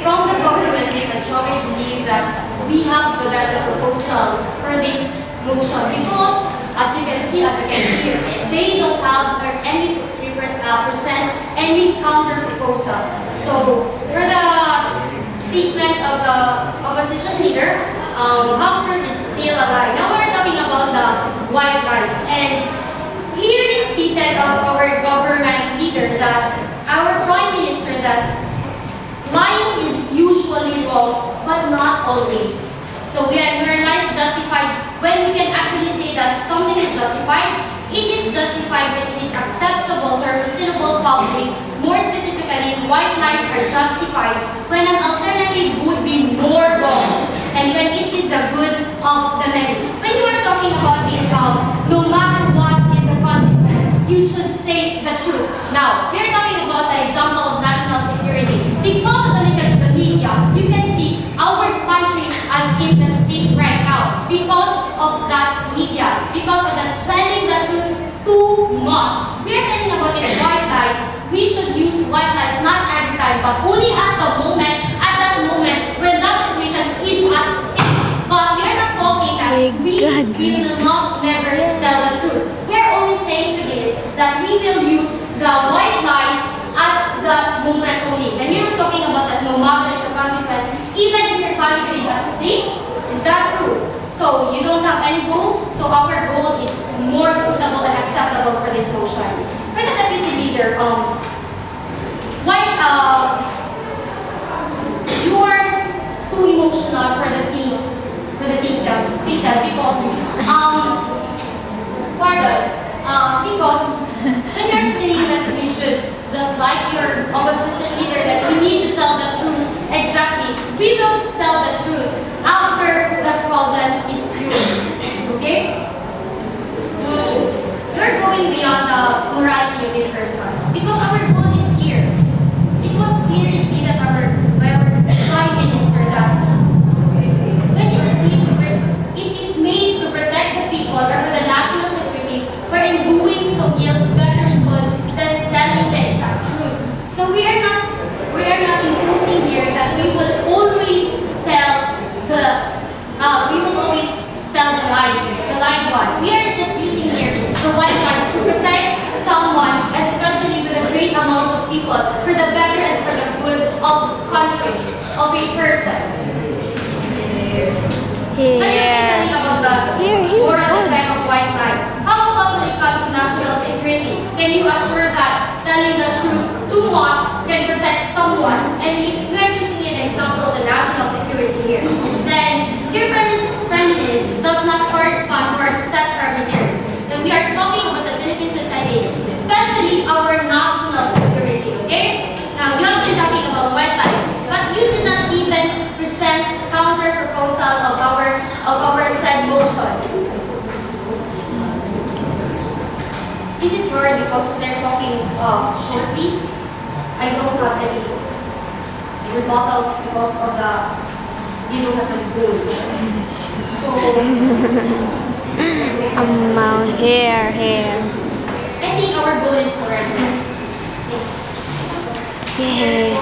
From the government, I strongly believe that we have the better proposal for this motion because, as you can see, hear, they don't have any present any counter proposal. So, for the statement of the opposition leader, half-truth is still a lie. Now we're talking about the white lies, and clearly stated of our government leader that our prime minister that lying is usually wrong, but not always. So when lies justified, when we can actually say that something is justified, it is justified when it is acceptable to a reasonable public. More specifically, white lies are justified when an alternative would be more wrong and when it is the good of the many. When you are talking about this, no matter what is the consequence, you should say the truth. Now, we are talking about the example of national security. Because of the leakage of the media, you can see our country as in the state right now. Because of that media, because of the telling the truth too much. We are telling about these white lies. We should use white lies not every time, but only at that moment when that situation is at stake. But we are not talking that we will not never tell the truth. We are only saying to this that we will use the white lies at that moment only. And here we're talking about that no matter the consequence, even if your country is at stake, is that true? So you don't have any goal, so our goal is more suitable and acceptable for this motion. For the deputy leader, you are too emotional for the things you have stated because because when you're saying that we should, just like your opposition leader, that you need to tell the truth exactly, we will tell the truth after the problem is cured. Okay? You're going beyond the morality of a person because our goal is here. It was clearly stated by our Prime Minister that when it is made to protect the people or for the national security, wherein doing so yields better result than telling the exact truth. So we are not imposing here that we will always tell the lies one. We are just using here the white lies to protect someone, especially with a great amount of people, for the better and for the good of country, of a person. Here. Now you're telling about the moral effect of white lie. How about when it comes to national security? Can you assure that telling the truth too much can protect someone? And we are using an example of the national security here. Then your prejudice does not correspond to our set parameters. Then we are talking about the Philippine society, especially our national security. Okay? Now you have been talking about white lies, but you did not even present counter proposal of our said motion. This is word because they're talking shortly. I don't have any rebuttals because of you don't have any goal. So hair. I think our goal is already. Yeah.